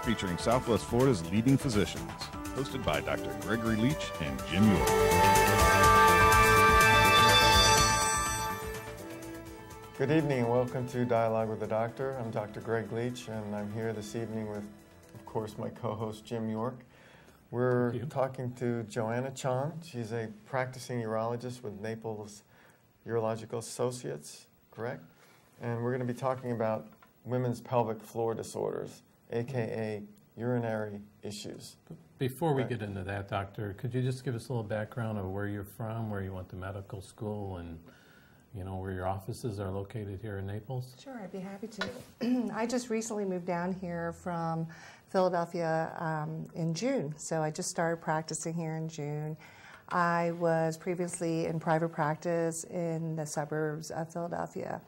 featuring Southwest Florida's leading physicians. Hosted by Dr. Gregory Leach and Jim York. Good evening and welcome to Dialogue with the Doctor. I'm Dr. Greg Leach and I'm here this evening with, of course, my co-host Jim York. We're talking to Joanna Chon. She's a practicing urologist with Naples Urological Associates, correct? And we're going to be talking about women's pelvic floor disorders, aka urinary issues. Before we get into that, Doctor, could you just give us a little background of where you're from, where you went to medical school, and where your offices are located here in Naples? Sure, I'd be happy to. I just recently moved down here from Philadelphia in June, so I just started practicing here in June. I was previously in private practice in the suburbs of Philadelphia,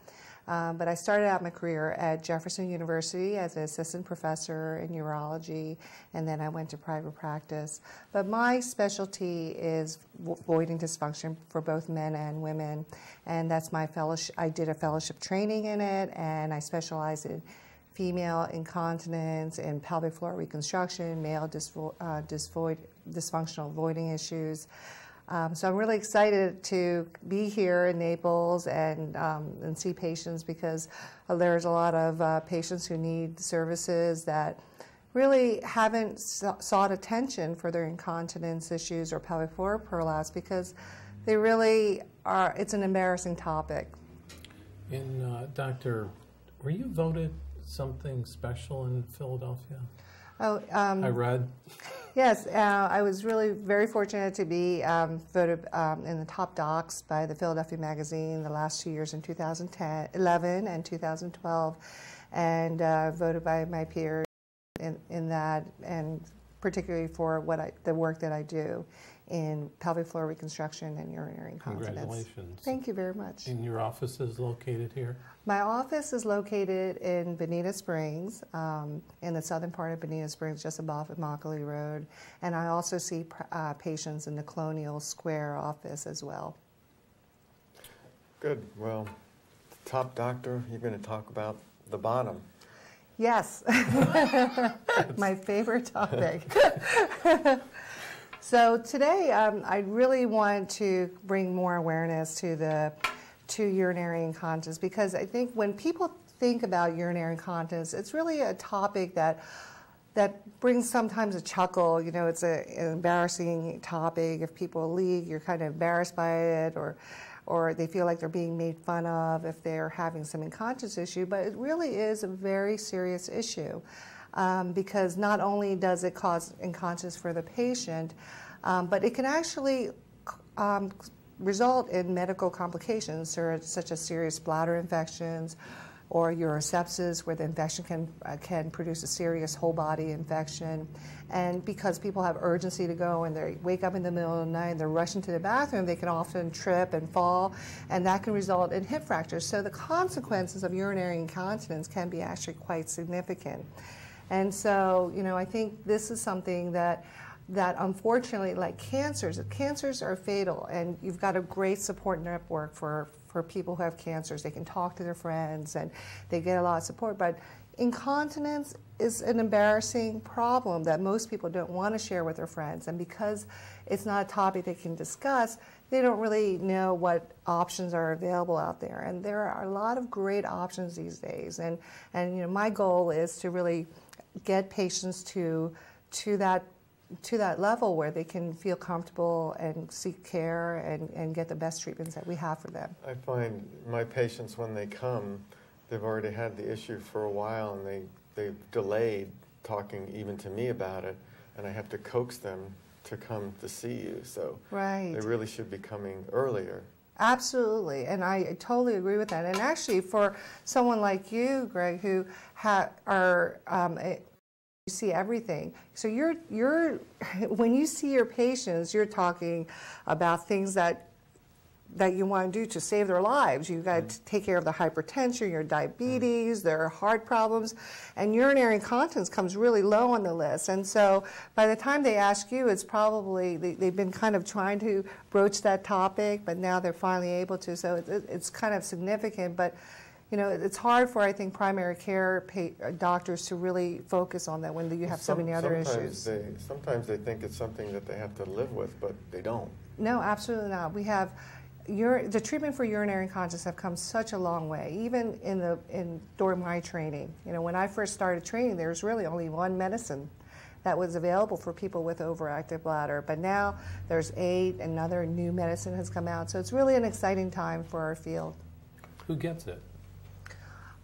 but I started out my career at Jefferson University as an assistant professor in urology, and then I went to private practice. But my specialty is voiding dysfunction for both men and women, and that's my fellowship. I did a fellowship training in it, and I specialize in female incontinence and pelvic floor reconstruction, male dysfunctional voiding issues. So I'm really excited to be here in Naples and see patients because there's a lot of patients who need services that really haven't sought attention for their incontinence issues or pelvic floor prolapse because they really are, it's an embarrassing topic. And Doctor, were you voted something special in Philadelphia? Oh, I read. Yes, I was really very fortunate to be voted in the top docs by the Philadelphia Magazine the last 2 years in 2011 and 2012, and voted by my peers in that, and particularly for the work that I do in pelvic floor reconstruction and urinary incontinence. Congratulations. Thank you very much. And your office is located here? My office is located in Bonita Springs, in the southern part of Bonita Springs, just above Immokalee Road. And I also see patients in the Colonial Square office as well. Good. Well, top doctor, you're going to talk about the bottom. Yes. My favorite topic. So today, I really want to bring more awareness to urinary incontinence because I think when people think about urinary incontinence, it's really a topic that brings sometimes a chuckle. It's an embarrassing topic. If people leave, you're kind of embarrassed by it, or they feel like they're being made fun of if they're having some incontinence issue. But it really is a very serious issue. Because not only does it cause incontinence for the patient, but it can actually result in medical complications, such as serious bladder infections or urosepsis, where the infection can produce a serious whole body infection. And because people have urgency to go and they wake up in the middle of the night and they're rushing to the bathroom, they can often trip and fall, and that can result in hip fractures. So the consequences of urinary incontinence can be actually quite significant. And so, I think this is something that unfortunately, like cancers are fatal, and you've got a great support network for people who have cancers. They can talk to their friends, and they get a lot of support. But incontinence is an embarrassing problem that most people don't want to share with their friends, and because it's not a topic they can discuss, they don't really know what options are available out there. And there are a lot of great options these days, and my goal is to really get patients to that level where they can feel comfortable and seek care and get the best treatments that we have for them. I find my patients, when they come, they've already had the issue for a while, and they've delayed talking even to me about it, and I have to coax them to come to see you. So right. They really should be coming earlier. Absolutely, and I totally agree with that. And actually, for someone like you, Greg, who you see everything. So when you see your patients, you're talking about things that you want to do to save their lives. You've got to take care of the hypertension, your diabetes, their heart problems, and urinary incontinence comes really low on the list. And so by the time they ask you, it's probably, they've been kind of trying to broach that topic, but now they're finally able to. So it's kind of significant. But you know, it's hard for, I think, primary care doctors to really focus on that when you have so many other issues. Sometimes they think it's something that they have to live with, but they don't. No, absolutely not. We have the treatment for urinary incontinence have come such a long way. Even during my training, you know, when I first started training, there was really only one medicine that was available for people with overactive bladder. But now there's 8, another new medicine has come out. So it's really an exciting time for our field. Who gets it?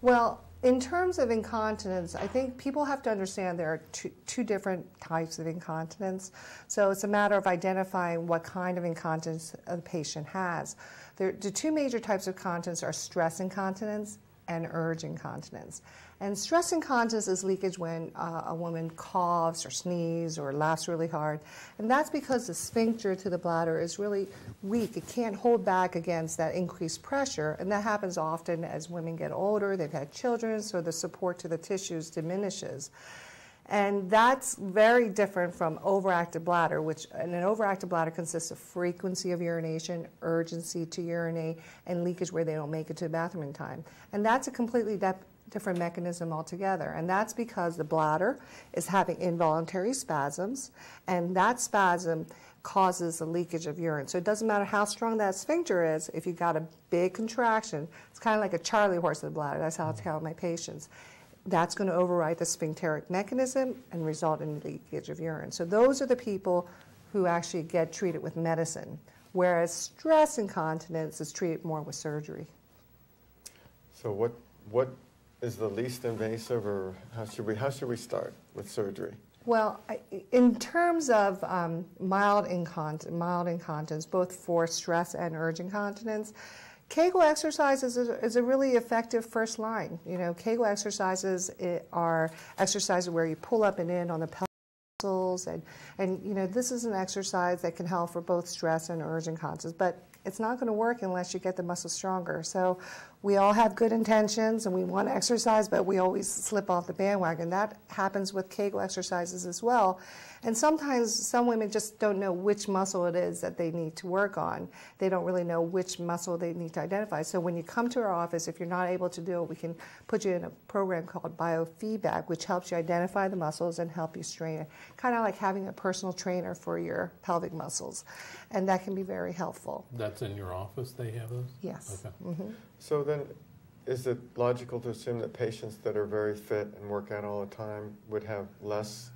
Well, in terms of incontinence, I think people have to understand there are two different types of incontinence. So it's a matter of identifying what kind of incontinence a patient has. The 2 major types of incontinence are stress incontinence and urge incontinence. And stress incontinence is leakage when a woman coughs or sneezes or laughs really hard. And that's because the sphincter to the bladder is really weak. It can't hold back against that increased pressure. And that happens often as women get older, they've had children, so the support to the tissues diminishes. And that's very different from overactive bladder, and an overactive bladder consists of frequency of urination, urgency to urinate, and leakage where they don't make it to the bathroom in time. And that's a completely different mechanism altogether. And that's because the bladder is having involuntary spasms, and that spasm causes the leakage of urine. So it doesn't matter how strong that sphincter is, if you've got a big contraction, it's kind of like a Charlie horse in the bladder. That's how I tell my patients. That's going to override the sphincteric mechanism and result in leakage of urine. So those are the people who actually get treated with medicine, whereas stress incontinence is treated more with surgery. So what is the least invasive, or how should we start with surgery? Well, in terms of mild incontinence, both for stress and urge incontinence, Kegel exercises is a really effective first line. You know, Kegel exercises are exercises where you pull up and in on the pelvic muscles, and you know, this is an exercise that can help for both stress and urge incontinence, but it's not going to work unless you get the muscle stronger. So we all have good intentions and we want to exercise, but we always slip off the bandwagon. That happens with Kegel exercises as well. And sometimes some women just don't know which muscle it is that they need to work on. They don't really know which muscle they need to identify. So when you come to our office, if you're not able to do it, we can put you in a program called biofeedback, which helps you identify the muscles and help you strain it. Kind of like having a personal trainer for your pelvic muscles. And that can be very helpful. That's in your office, they have those? Yes. Okay. Mm-hmm. So then, is it logical to assume that patients that are very fit and work out all the time would have less?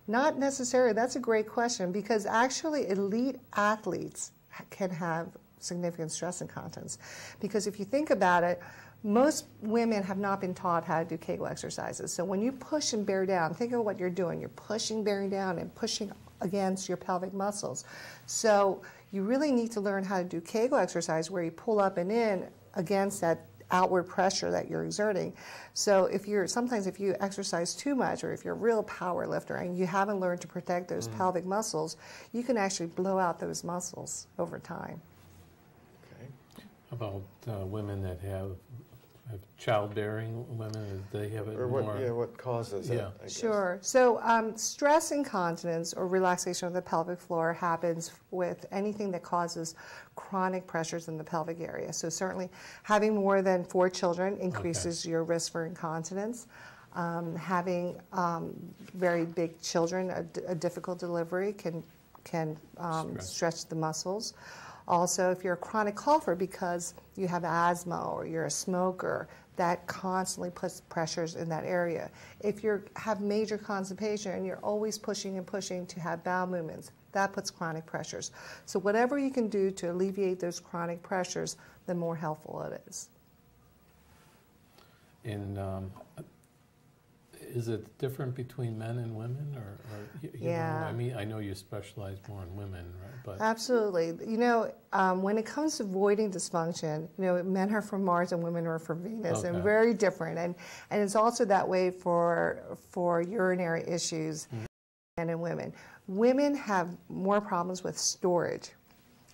Not necessarily. That's a great question, because actually elite athletes can have significant stress incontinence. Because if you think about it, most women have not been taught how to do Kegel exercises. So when you push and bear down, think of what you're doing. You're pushing, bearing down, and pushing against your pelvic muscles. So you really need to learn how to do Kegel exercise where you pull up and in against that outward pressure that you're exerting. So sometimes if you exercise too much, or if you're a real power lifter and you haven't learned to protect those pelvic muscles, you can actually blow out those muscles over time. Okay. About women that have childbearing women, they have it or what causes it? Yeah. I guess. Sure. So stress incontinence or relaxation of the pelvic floor happens with anything that causes chronic pressures in the pelvic area. So certainly having more than 4 children increases your risk for incontinence. Having very big children, a difficult delivery can stretch the muscles. Also, if you're a chronic cougher because you have asthma or you're a smoker, that constantly puts pressures in that area. If you have major constipation and you're always pushing and pushing to have bowel movements, that puts chronic pressures. So whatever you can do to alleviate those chronic pressures, the more helpful it is. And is it different between men and women, or you know, I mean, I know you specialize more in women, right? But absolutely. You know, when it comes to voiding dysfunction, you know, men are from Mars and women are from Venus, and very different. And it's also that way for urinary issues, men and women. Women have more problems with storage,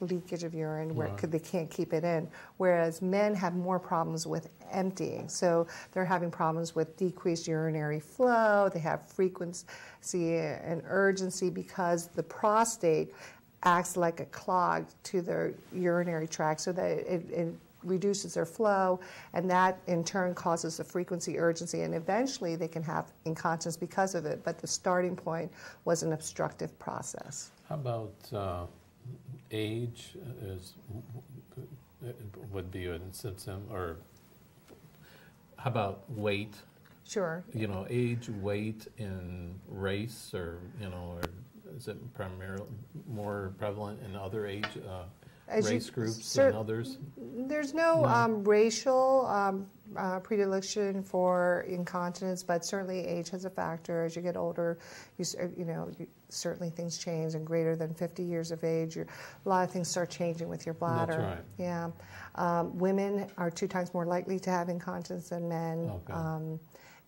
leakage of urine, where they can't keep it in, whereas men have more problems with emptying. So they're having problems with decreased urinary flow, they have frequency and urgency because the prostate acts like a clog to their urinary tract so that it reduces their flow, and that in turn causes the frequency, urgency, and eventually they can have incontinence because of it. But the starting point was an obstructive process. How about age would be a symptom, or how about weight? Sure. You know, age, weight, and race, or or is it primarily more prevalent in other race groups than others? There's no racial predilection for incontinence, but certainly age has a factor. As you get older, certainly things change, and greater than 50 years of age, a lot of things start changing with your bladder. That's right. Yeah. Women are 2 times more likely to have incontinence than men. Okay.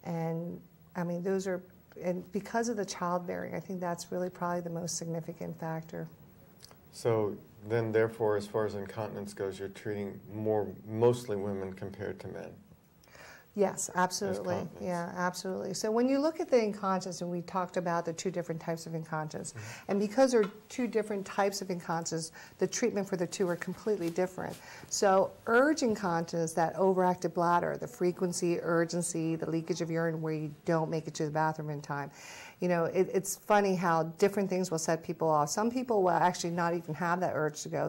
And I mean, and because of the childbearing, I think that's really probably the most significant factor. So then, therefore, as far as incontinence goes, you're treating mostly women compared to men. Yes, absolutely. Yeah, absolutely. So when you look at the incontinence, and we talked about the 2 different types of incontinence, and because there are 2 different types of incontinence, the treatment for the 2 are completely different. So urge incontinence, that overactive bladder, the frequency, urgency, the leakage of urine where you don't make it to the bathroom in time. It's funny how different things will set people off. Some people will actually not even have that urge to go.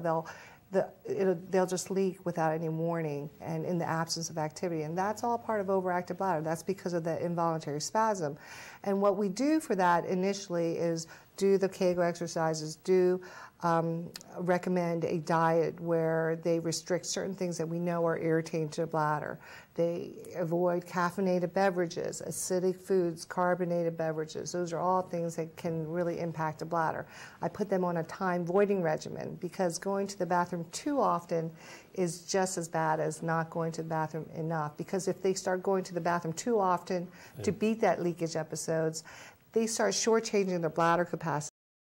They'll just leak without any warning and in the absence of activity. And that's all part of overactive bladder. That's because of the involuntary spasm. And what we do for that initially is do the Kegel exercises, recommend a diet where they restrict certain things that we know are irritating to the bladder. They avoid caffeinated beverages, acidic foods, carbonated beverages. Those are all things that can really impact the bladder. I put them on a time voiding regimen because going to the bathroom too often is just as bad as not going to the bathroom enough. Because if they start going to the bathroom too often to beat that leakage episodes, they start shortchanging their bladder capacity.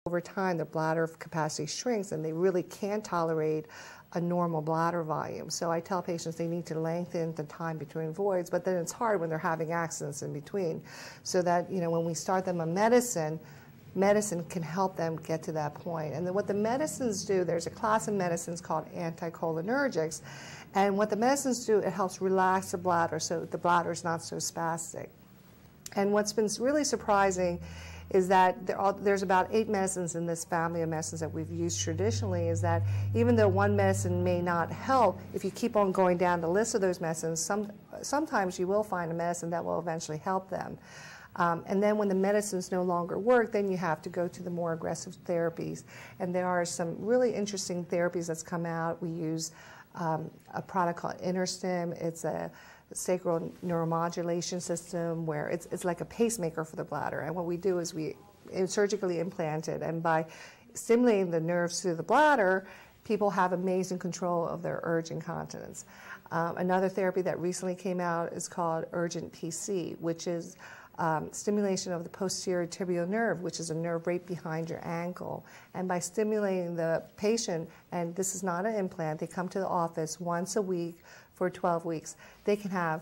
Over time, the bladder capacity shrinks, and they really can't tolerate a normal bladder volume. So I tell patients they need to lengthen the time between voids, but then it's hard when they're having accidents in between. So that, when we start them on medicine can help them get to that point. And then what the medicines do, there's a class of medicines called anticholinergics, and what the medicines do, it helps relax the bladder so the bladder is not so spastic. And what's been really surprising is that there's about 8 medicines in this family of medicines that we've used traditionally, is that even though one medicine may not help, if you keep on going down the list of those medicines, sometimes you will find a medicine that will eventually help them. And then when the medicines no longer work, then you have to go to the more aggressive therapies. And there are some really interesting therapies that's come out. We use a product called InterStim. It's a sacral neuromodulation system where it's like a pacemaker for the bladder. And what we do is we surgically implant it, and by stimulating the nerves through the bladder, people have amazing control of their urge incontinence. Another therapy that recently came out is called Urgent PC, which is stimulation of the posterior tibial nerve, which is a nerve right behind your ankle. And by stimulating the patient, and this is not an implant, they come to the office once a week for 12 weeks, they can have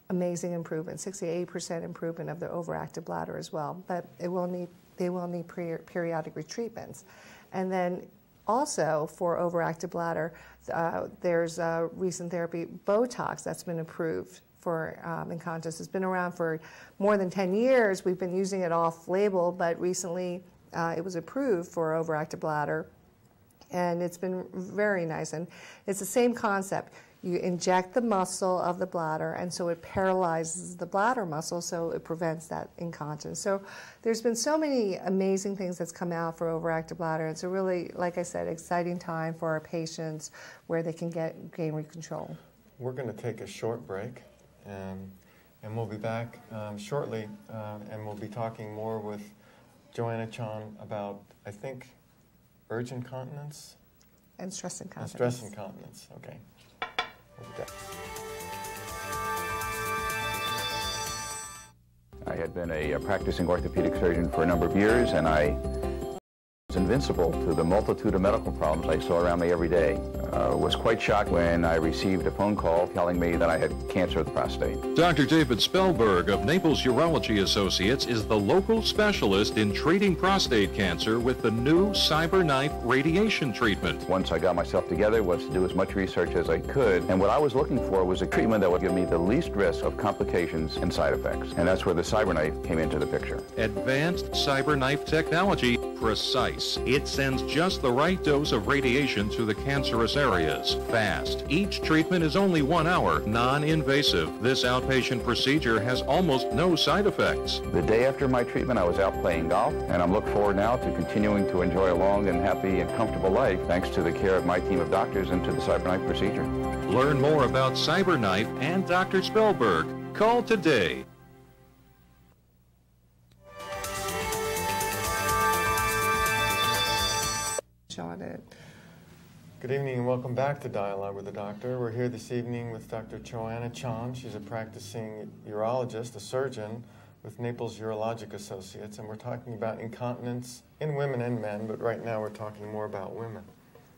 amazing improvement, 68% improvement of their overactive bladder as well. But they will need periodic retreatments. And then also for overactive bladder, there's a recent therapy, Botox, that's been approved for incontinence. It's been around for more than 10 years. We've been using it off-label, but recently it was approved for overactive bladder, and it's been very nice. And it's the same concept. You inject the muscle of the bladder, and so it paralyzes the bladder muscle, so it prevents that incontinence. So there's been so many amazing things that's come out for overactive bladder. It's a really, like I said, exciting time for our patients where they can gain control. We're going to take a short break, and we'll be back shortly, and we'll be talking more with Joanna Chon about, I think, urge incontinence? And stress incontinence. And stress incontinence, okay. I had been a practicing orthopedic surgeon for a number of years, and I invincible to the multitude of medical problems I saw around me every day. Was quite shocked when I received a phone call telling me that I had cancer of the prostate. Dr. David Spellberg of Naples Urology Associates is the local specialist in treating prostate cancer with the new CyberKnife radiation treatment. Once I got myself together was to do as much research as I could, and what I was looking for was a treatment that would give me the least risk of complications and side effects. And that's where the CyberKnife came into the picture. Advanced CyberKnife technology, precise. It sends just the right dose of radiation to the cancerous areas. Fast. Each treatment is only 1 hour, non-invasive. This outpatient procedure has almost no side effects. The day after my treatment, I was out playing golf, and I'm looking forward now to continuing to enjoy a long and happy and comfortable life thanks to the care of my team of doctors and to the CyberKnife procedure. Learn more about CyberKnife and Dr. Spellberg. Call today. Chon. Good evening and welcome back to Dialogue with the Doctor. We're here this evening with Dr. Joanna Chon. She's a practicing urologist, a surgeon with Naples Urologic Associates, and we're talking about incontinence in women and men, but right now we're talking more about women.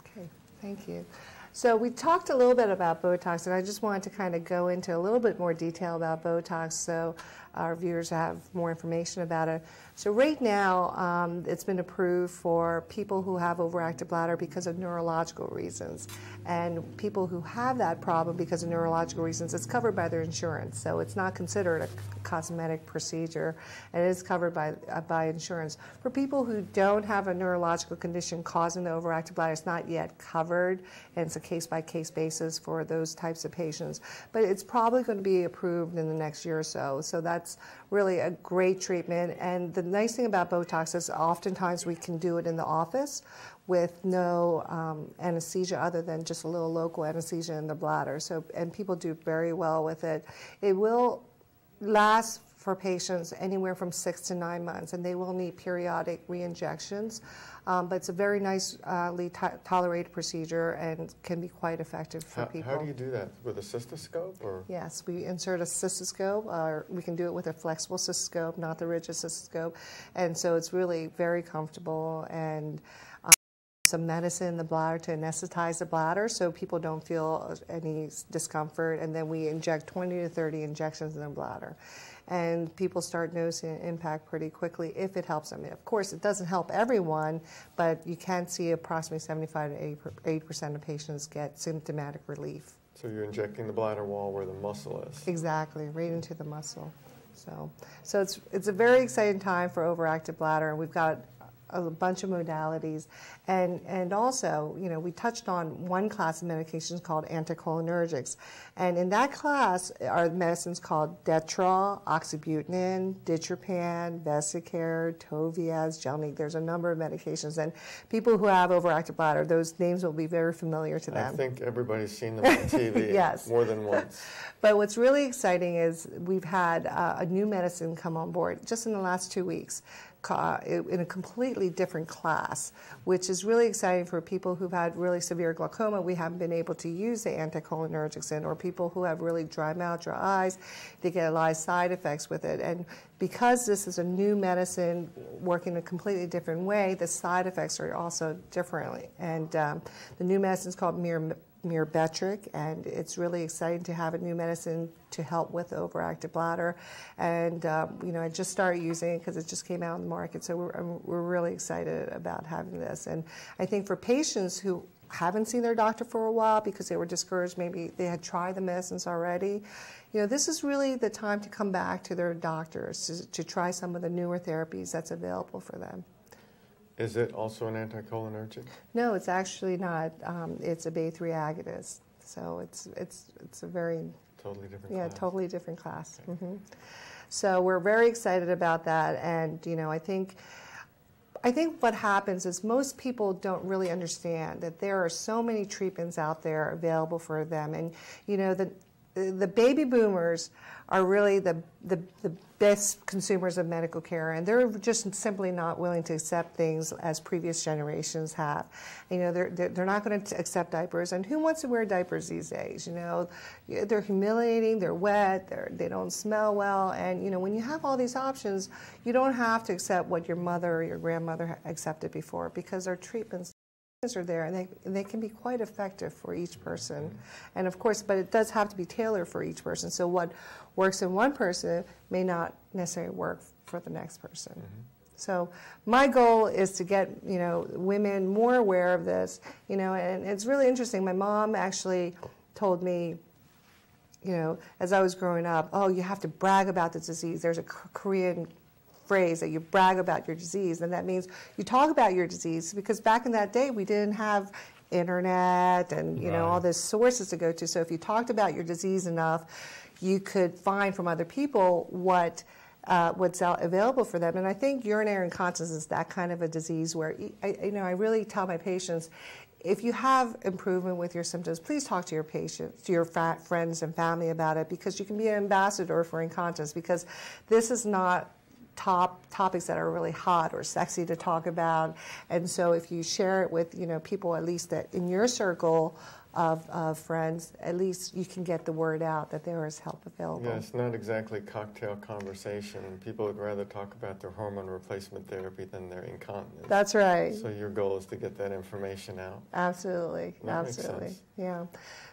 Okay, thank you. So we talked a little bit about Botox, and I just wanted to kind of go into a little bit more detail about Botox so our viewers have more information about it. So right now, it's been approved for people who have overactive bladder because of neurological reasons. And people who have that problem because of neurological reasons, it's covered by their insurance. So it's not considered a cosmetic procedure, and it is covered by insurance. For people who don't have a neurological condition causing the overactive bladder, it's not yet covered, and it's a case-by-case basis for those types of patients. But it's probably going to be approved in the next year or so. So that's really a great treatment. And the nice thing about Botox is oftentimes we can do it in the office with no anesthesia other than just a little local anesthesia in the bladder. So, and people do very well with it. It will last for patients anywhere from 6 to 9 months, and they will need periodic re-injections. But it's a very nicely tolerated procedure and can be quite effective for people. How do you do that? With a cystoscope? Or? Yes, we insert a cystoscope, or we can do it with a flexible cystoscope, not the rigid cystoscope. And so it's really very comfortable, and some medicine in the bladder to anesthetize the bladder so people don't feel any discomfort. And then we inject 20 to 30 injections in the bladder. And people start noticing an impact pretty quickly if it helps them. Of course, it doesn't help everyone, but you can see approximately 75 to 80% of patients get symptomatic relief. So you're injecting the bladder wall where the muscle is. Exactly, right into the muscle. So it's a very exciting time for overactive bladder, and we've got a bunch of modalities, and also, you know, we touched on one class of medications called anticholinergics, and in that class are medicines called Detrol, oxybutynin, Ditropan, Vesicare, Toviaz, Gelneek. There's a number of medications, and people who have overactive bladder, those names will be very familiar to them. I think everybody's seen them on TV yes. more than once. But what's really exciting is we've had a new medicine come on board just in the last 2 weeks in a completely different class, which is really exciting for people who've had really severe glaucoma. We haven't been able to use the anticholinergics in, or people who have really dry mouth, dry eyes. They get a lot of side effects with it. And because this is a new medicine working in a completely different way, the side effects are also differently. And the new medicine is called Myrbetriq, and it's really exciting to have a new medicine to help with the overactive bladder. And you know, I just started using it because it just came out in the market, so we're really excited about having this. And I think for patients who haven't seen their doctor for a while because they were discouraged, maybe they had tried the medicines already, you know, this is really the time to come back to their doctors to try some of the newer therapies that's available for them. Is it also an anticholinergic? No, it's actually not. It's a B3 agonist, so it's a very totally different. Yeah, class. totally different class. Okay. Mm-hmm. So we're very excited about that, and you know, I think what happens is most people don't really understand that there are so many treatments out there available for them, and you know, the baby boomers are really the best consumers of medical care, and they're just simply not willing to accept things as previous generations have. You know, they're not going to accept diapers, and who wants to wear diapers these days? You know, they're humiliating, they're wet, they don't smell well, and you know, when you have all these options, you don't have to accept what your mother or your grandmother accepted before, because our treatments are there, and they can be quite effective for each person. And of course, but it does have to be tailored for each person. So what works in one person may not necessarily work for the next person. So my goal is to get, you know, women more aware of this, you know, and it's really interesting. My mom actually told me, you know, as I was growing up, oh, you have to brag about the disease. There's a Korean phrase that you brag about your disease, and that means you talk about your disease, because back in that day we didn't have internet and you know all these sources to go to. So if you talked about your disease enough, you could find from other people what's available for them. And I think urinary incontinence is that kind of a disease where I really tell my patients, if you have improvement with your symptoms, please talk to your patients, to your friends and family about it, because you can be an ambassador for incontinence, because this is not topics that are really hot or sexy to talk about. And so if you share it with, you know, people at least that in your circle of friends, at least you can get the word out that there is help available. Yeah, it's not exactly cocktail conversation. People would rather talk about their hormone replacement therapy than their incontinence. That's right. So your goal is to get that information out. Absolutely. That makes sense. Yeah.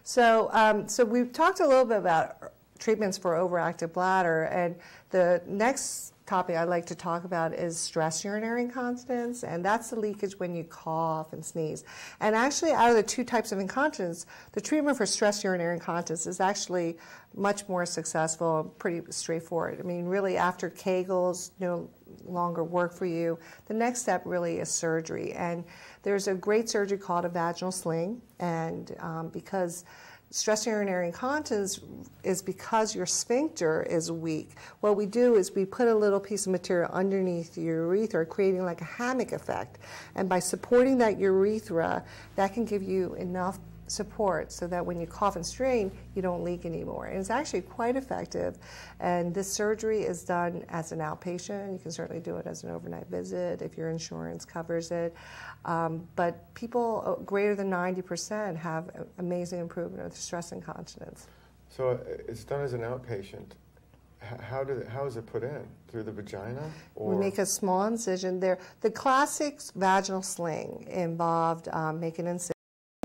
So, so we've talked a little bit about treatments for overactive bladder, and the next topic I'd like to talk about is stress urinary incontinence, and that's the leakage when you cough and sneeze. And actually, out of the two types of incontinence, the treatment for stress urinary incontinence is actually much more successful and pretty straightforward. I mean, really, after Kegels no longer work for you, the next step really is surgery. And there's a great surgery called a vaginal sling, and because stress urinary incontinence is because your sphincter is weak. What we do is we put a little piece of material underneath your urethra, creating like a hammock effect. And by supporting that urethra, that can give you enough support so that when you cough and strain, you don't leak anymore. And it's actually quite effective. And this surgery is done as an outpatient. You can certainly do it as an overnight visit if your insurance covers it. But people greater than 90% have amazing improvement of stress incontinence. So it's done as an outpatient. How is it put in? Through the vagina? Or? We make a small incision there. The classic vaginal sling involved making an incision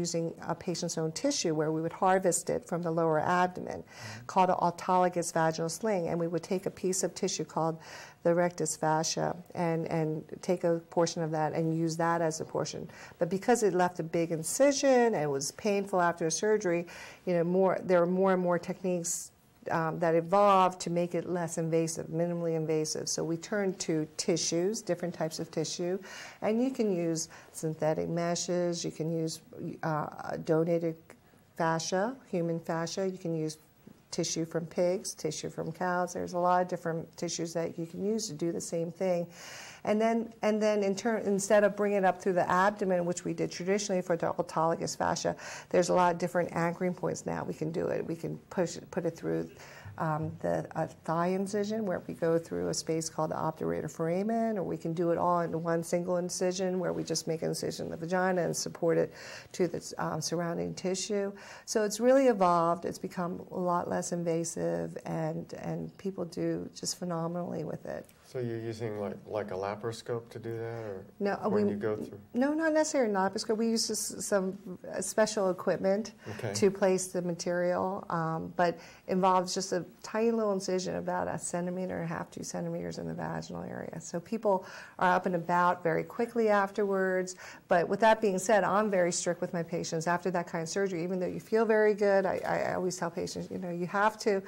using a patient's own tissue, where we would harvest it from the lower abdomen, called an autologous vaginal sling, and we would take a piece of tissue called the rectus fascia and take a portion of that and use that as a portion. But because it left a big incision and it was painful after the surgery, you know, there were more and more techniques that evolved to make it less invasive, minimally invasive. So we turned to tissues, different types of tissue, and you can use synthetic meshes, you can use donated fascia, human fascia, you can use tissue from pigs, tissue from cows. There's a lot of different tissues that you can use to do the same thing. And then in turn, instead of bringing it up through the abdomen, which we did traditionally for the autologous fascia, there's a lot of different anchoring points now. We can do it. We can put it through the thigh incision, where we go through a space called the obturator foramen, or we can do it all in one single incision, where we just make an incision in the vagina and support it to the surrounding tissue. So it's really evolved. It's become a lot less invasive, and people do just phenomenally with it. So you're using like a laparoscope to do that, or no, when you go through? No, not necessarily a laparoscope. We use some special equipment to place the material, but involves just a tiny little incision, about 1.5 centimeters, 2 centimeters in the vaginal area. So people are up and about very quickly afterwards. But with that being said, I'm very strict with my patients after that kind of surgery. Even though you feel very good, I always tell patients, you know, you have to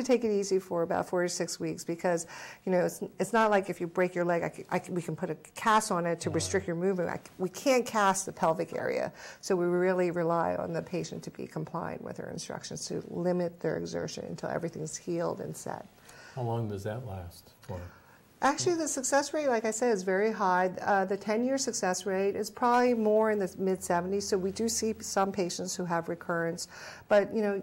take it easy for about 4 to 6 weeks, because, you know, it's not like if you break your leg, we can put a cast on it to restrict your movement. We can't cast the pelvic area, so we really rely on the patient to be compliant with our instructions to limit their exertion until everything's healed and set. How long does that last for? Actually, the success rate, like I said, is very high. The 10-year success rate is probably more in the mid-70s, so we do see some patients who have recurrence. But, you know,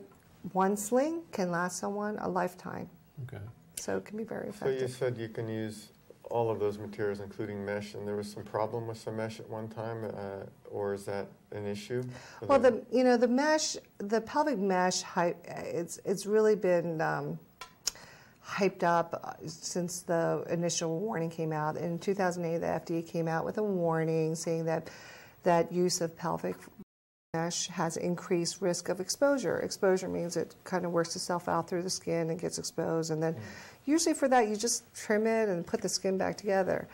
one sling can last someone a lifetime. Okay. So it can be very So you effective. said you can use all of those materials, including mesh, and there was some problem with some mesh at one time, or is that an issue? Well, the mesh, the pelvic mesh, it's really been hyped up since the initial warning came out. In 2008, the FDA came out with a warning saying that use of pelvic mesh has increased risk of exposure. Exposure means it kind of works itself out through the skin and gets exposed, and then usually for that you just trim it and put the skin back together.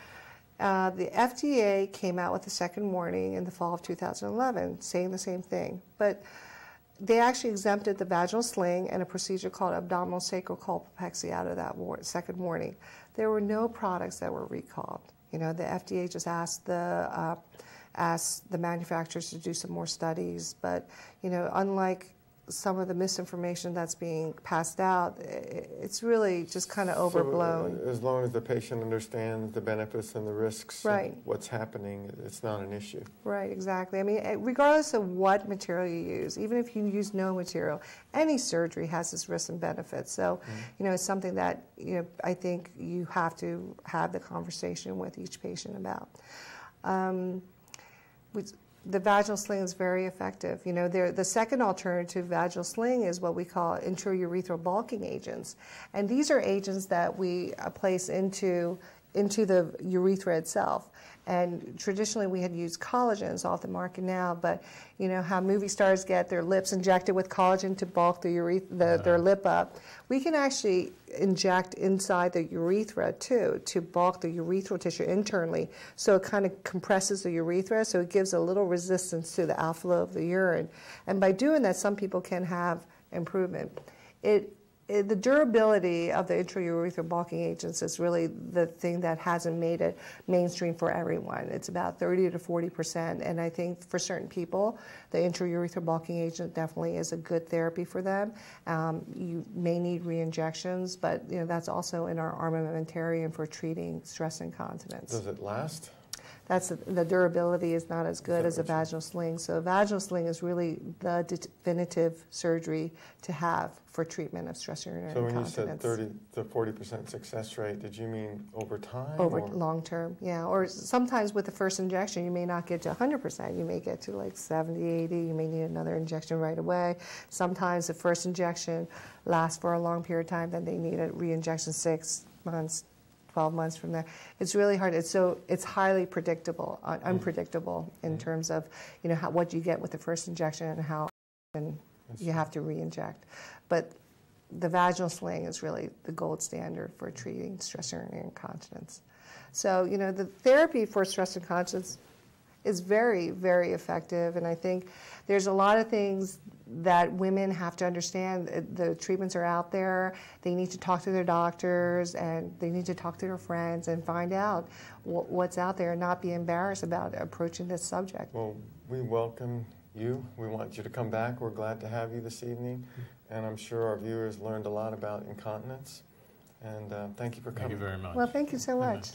The FDA came out with a second warning in the fall of 2011 saying the same thing, but they actually exempted the vaginal sling and a procedure called abdominal sacral colpopexy out of that second warning. There were no products that were recalled. You know, the FDA just asked the manufacturers to do some more studies, but you know, unlike some of the misinformation that's being passed out, it's really just kind of overblown. So, as long as the patient understands the benefits and the risks, right, of what's happening, it's not an issue. Right, exactly. I mean, regardless of what material you use, even if you use no material, any surgery has its risks and benefits. So, you know, it's something that, you know, I think you have to have the conversation with each patient about. The vaginal sling is very effective. You know, the second alternative to vaginal sling is what we call intraurethral bulking agents. And these are agents that we place into the urethra itself. And traditionally we had used collagens off the market now, but you know how movie stars get their lips injected with collagen to bulk their lip up. We can actually inject inside the urethra too to bulk the urethral tissue internally, so it kind of compresses the urethra, so it gives a little resistance to the outflow of the urine. And by doing that, some people can have improvement. The durability of the intraurethral bulking agents is really the thing that hasn't made it mainstream for everyone. It's about 30 to 40%, and I think for certain people, the intraurethral bulking agent definitely is a good therapy for them. You may need re-injections, but you know that's also in our armamentarium for treating stress incontinence. Does it last? That's the durability is not as good as a vaginal sling. So a vaginal sling is really the definitive surgery to have for treatment of stress urinary incontinence. So when you said 30 to 40% success rate, did you mean over time? Over long term, yeah. Or sometimes with the first injection, you may not get to 100%. You may get to like 70, 80. You may need another injection right away. Sometimes the first injection lasts for a long period of time, then they need a re-injection 6 months, 12 months from there. It's really hard. It's highly predictable, unpredictable in terms of you know what you get with the first injection and how often you have to re-inject. But the vaginal sling is really the gold standard for treating stress urinary incontinence. So you know the therapy for stress incontinence is very, very effective, and I think there's a lot of things that women have to understand. The treatments are out there. They need to talk to their doctors, and they need to talk to their friends and find out what's out there and not be embarrassed about approaching this subject. Well, we welcome you. We want you to come back. We're glad to have you this evening, and I'm sure our viewers learned a lot about incontinence. And thank you for coming. Thank you very much. Well, thank you so much.